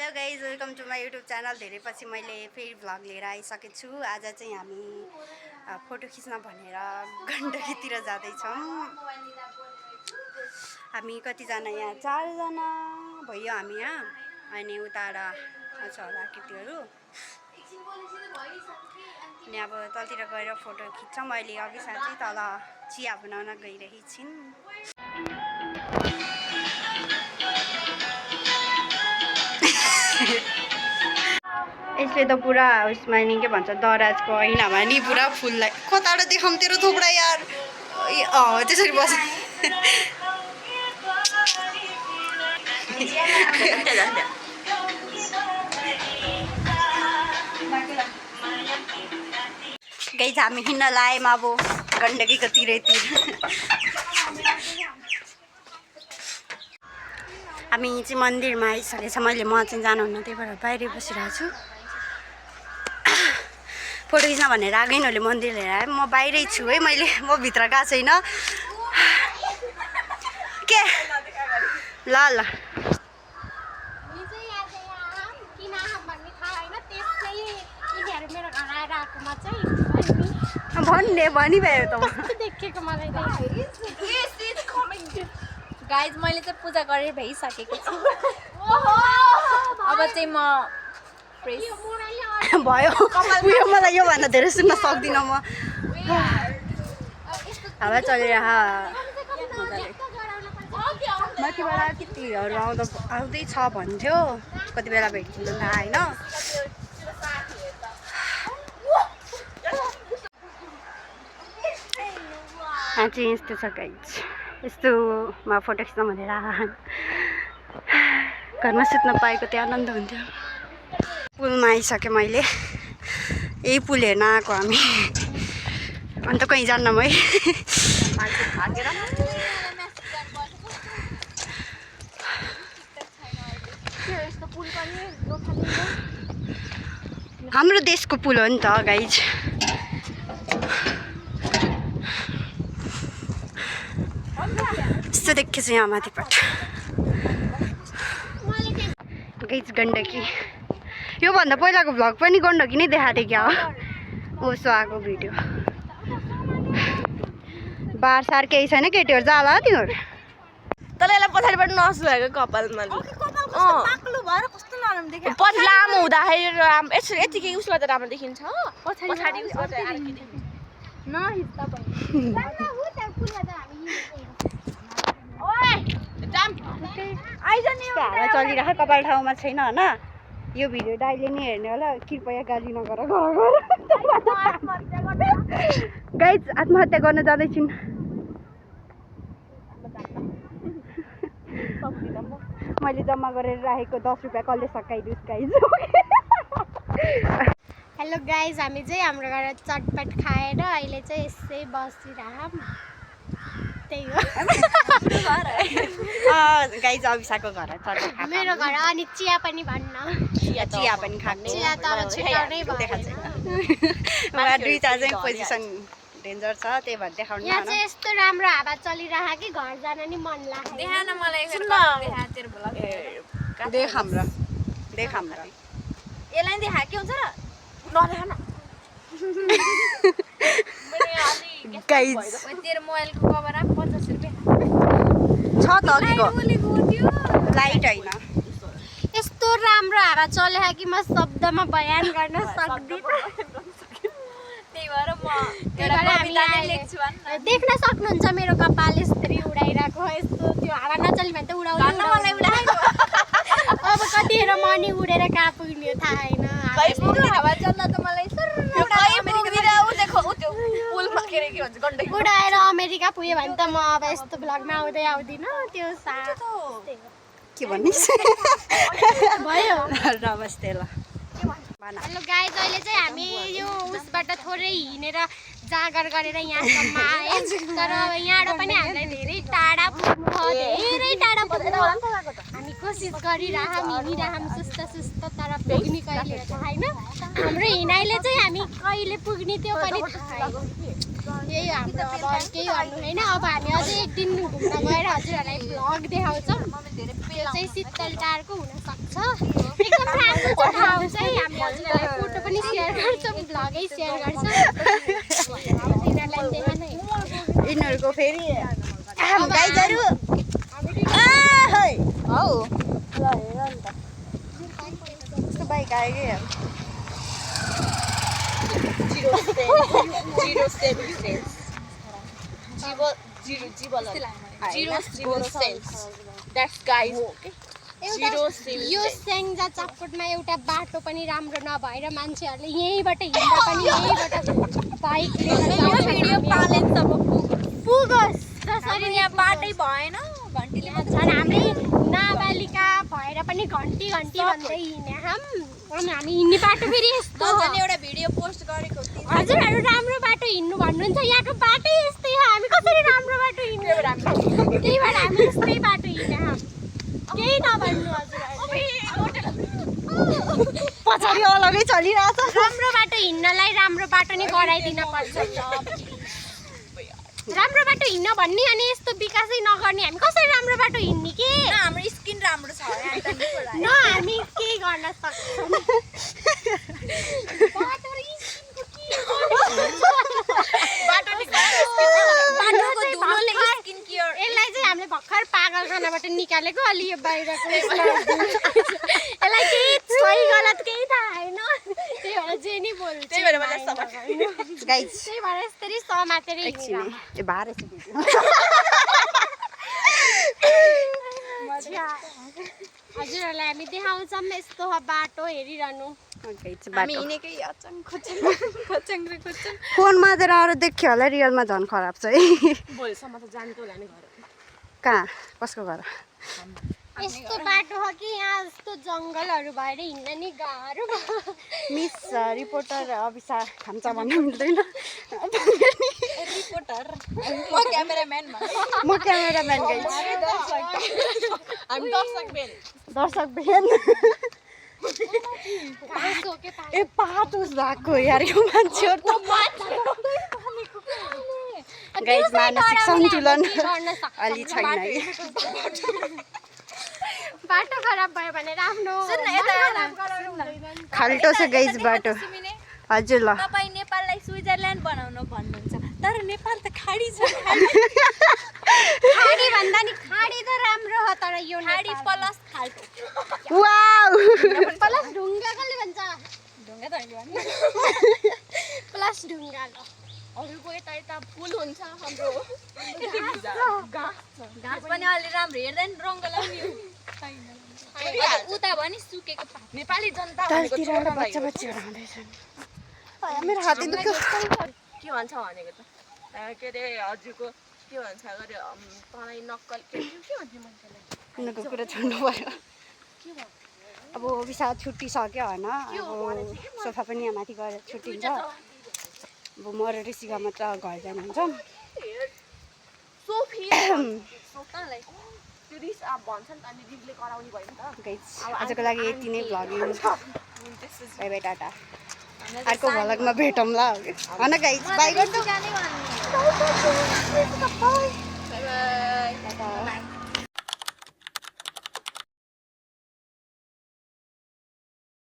Hello guys, welcome to my YouTube channel. धेरै पछि मैले फेरि भ्लग लिएर आइसकेको छु। आज चाहिँ हामी फोटो खिच्न भनेर गण्डकीतिर जाँदैछौँ। हामी कतिजना यहाँ 4 जना भयो हामी यहाँ, अनि उता छ होला केटीहरू। अनि अब तलतिर गएर फोटो खिच्छौँ। मैले अघि साँच्चै तल चिया बनाउन गइरहेकी छिन्। यसले त पुरा उसमा नि के भन्छ दराजको ऐनामा नि पुरा फुललाई कताबाट देखाउँ तेरो थोप्रा यार। त्यसरी बस गाइज हामी हिँड्न लायौँ अब गण्डकीको तिरैतिर। हामी चाहिँ मन्दिरमा आइसकेको छ। म चाहिँ जानुहुन्न, त्यही भएर बाहिरै बसिरहेको छु। फोटो खिच्न भनेर आगैनहरूले मन्दिर लिएर आएँ। म बाहिरै छु है, म भित्र गएको छैन के। ल ल भन्ने भनिभयो त देखेको मलाई गाइज मैले चाहिँ पूजा गरेर भइसकेको छु। अब चाहिँ म भयो उयो मलाई योभन्दा धेरै सुन्न सक्दिनँ म। हावा चलिरह माथिबाट केटीहरू आउँदैछ भन्थ्यो, कति बेला भेट्नु थाहा होइन। चाहिँ यस्तो छ गाइज, यस्तोमा फोटो खिच्न भनेर घरमा सुत्न पाएको त्यो आनन्द हुन्थ्यो। पुलमा आइसकेँ मैले। यही पुल हेर्न आएको हामी, अन्त कहीँ जान्नौँ है। हाम्रो देशको पुल हो नि त गाइज। यस्तो देखेछु यहाँ माथिबाट गाइज गण्डकी। योभन्दा पहिलाको भ्लग पनि गण्डकी नै देखाएको थियो क्या हो। उसो आएको भिडियो बार सार केही छैन, केटीहरू जाला तिनीहरू। तर यसलाई पछाडिबाट नसुहाएको कपालमा पछि लामो हुँदाखेरि यतिकै उस गर्दा राम्रो देखिन्छ। पछाडि चलिरह कपाल ठाउँमा छैन होइन। यो भिडियो दाइले नि हेर्ने होला, कृपया गाली नगर। गाइज आत्महत्या गर्न जाँदैछिन्। मैले जम्मा गरेर राखेको 10 रुपियाँ कसले सकाइदियोस् गाइज। हेलो गाइज, हामी चाहिँ हाम्रो घर चटपट खाएर अहिले चाहिँ यसै बसिरहौँ। त्यही हो गाइज अभिषाको घर मेरो घर। अनि चिया पनि भन्न, चिया पनि खाने। चिया तर छुट्याउनै दुईटा चाहिँ पोजिसन डेन्जर छ, त्यही भएर देखाउनु। यहाँ चाहिँ यस्तो राम्रो हावा चलिरह कि घर जान नि मन लाग्छ। देखान मलाई देख हाम्रो यसलाई देखा के हुन्छ र नदेखान गाइज। तेरो मोबाइलको कभर 50 रुपियाँ छ त अघिको लाइट होइन। यस्तो राम्रो हावा चले कि म शब्दमा बयान गर्न सक्दिनँ। त्यही भएर देख्न सक्नुहुन्छ मेरो कपाल यसरी उडाइरहेको। यस्तो त्यो हावा नचल्यो भने त उडाउनु अब कतिखेर मनी उडेर कहाँ पुग्ने थाहा होइन। उडाएर अमेरिका पुग्यो भने त म अब यस्तो भ्लगमा आउँदिनँ। त्यो के भन्निस् भयो। नमस्ते ल। हेलो गाइज, अहिले चाहिँ हामी यो उसबाट थोरै हिँडेर जाँगर गरेर यहाँसम्म आएँ। तर यहाँबाट पनि हामीलाई धेरै टाढा पुग्नु। हामी कोसिस गरिरहौँ, हिँडिरहौँ सुस्त तर पुग्ने कहिले थाहा छैन। हाम्रो हिँडाइले चाहिँ हामी कहिले पुग्ने त्यो पनि थाहा छैन। यही हाम्रो अब केही गर्नु होइन। अब हामी अझै एक दिन घुम्न गएर हजुरहरूलाई भ्लग देखाउँछौँ। त्यो चाहिँ शीतल टारको हुनसक्छ। एकदम ठाउँ चाहिँ हामी हजुरहरूलाई फोटो पनि सेयर गर्छौँ भ्लगै सेयर गर्छौँ तिनीहरूलाई देखाउन यिनीहरूको फेरि गाइजहरू हौ ल हेर नि त कस्तो बाइक आयो क्या यो स्याङ्जा चटपटमा एउटा बाटो पनि राम्रो नभएर मान्छेहरूले यहीँबाट हिँड्दा पनि यहीँबाट बाइक लिएर पुगोस् जसरी यहाँ बाटै भएन घन्टीले झन् हामी नाबालिका भएर पनि घन्टी भन्दै हिँड्यौँ अनि हामी हिँड्ने बाटो फेरि यस्तो एउटा भिडियो पोस्ट गरेको हजुरहरू राम्रो बाटो हिँड्नु भन्नुहुन्छ यहाँको बाटै यस्तै हो हामी कसरी राम्रो बाटो हिँड्नु त्यही भएर हामी यस्तै बाटो हिँड्यौँ केही नभन्नु हजुरहरूले पछाडि अलगै चलिरहेछ राम्रो बाटो हिँड्नलाई राम्रो बाटो नै गराइदिन पर्छ राम्रो बाटो हिँड्न भन्ने अनि यस्तो विकासै नगर्ने हामी कसरी राम्रो बाटो हिँड्ने के हाम्रो स्किन राम्रो छ न हामी के गर्न सक्छौँ यसलाई चाहिँ हामीले भर्खर पागलखानाबाट निकालेको अलि यो बाहिरको यसलाई केही सही गलत केही थाहा छैन त्यही भएर जे नि बोल्छ त्यही भएर यसरी समातेर हजुरहरूलाई हामी देखाउँछौँ यस्तो बाटो हेरिरहनु फोनमा त राम्रो देख्यो होला रियलमा झन् खराब छ है कहाँ कसको घर यस्तो बाटो हो कि यहाँ यस्तो जङ्गलहरू भएर हिँड्न नि गाह्रो मिस रिपोर्टर अभिसा खान्छ भन्नु मिल्दैन रिपोर्टर म क्यामेराम्यान म क्यामेराम्यान हामी दर्शक बेन ए पातुस भएको यार यो मान्छे गाइस मानसिक सन्तुलन अलि छैन है बाटो खराब भयो भने राम्रो खाल्टो छ गाइस बाटो हजुर ल तपाईँ नेपाललाई स्विजरल्यान्ड बनाउनु भन्नुहुन्छ तर नेपाल त खाडी छ खाडी भन्दा नि खाडी त राम्रो हो तर यो खाडी प्लस खाल्टो वाउ प्लस ढुङ्गा कसले भन्छ ढुङ्गा त होइन प्लस ढुङ्गा ल अरूको यता फुल हुन्छ हाम्रो घाँस पनि अलि राम्रो हेर्दैन रङ्ग लगाउने उता भने सुकेको नेपाली जनता तलतिरबाट बच्चा बच्चाहरू आउँदैछन् मेरो हातै दुख्यो के भन्छ भनेको त के अरे हजुरको के भन्छ अरे तँलाई नक्कल के भन्थ्यो मान्छेलाई उनीहरूको कुरा छोड्नु भयो अब विशाल छुट्टिसक्यो होइन अब सोफा पनि यहाँ माथि गएर छुट्टिन्छ अब म र ऋषिका मात्र घर जानुहुन्छ आजको लागि यति नै भ्लगिङ बाई बाई टाटा अर्को भ्लगमा भेटौँला होइन गाइस बाई गर्नु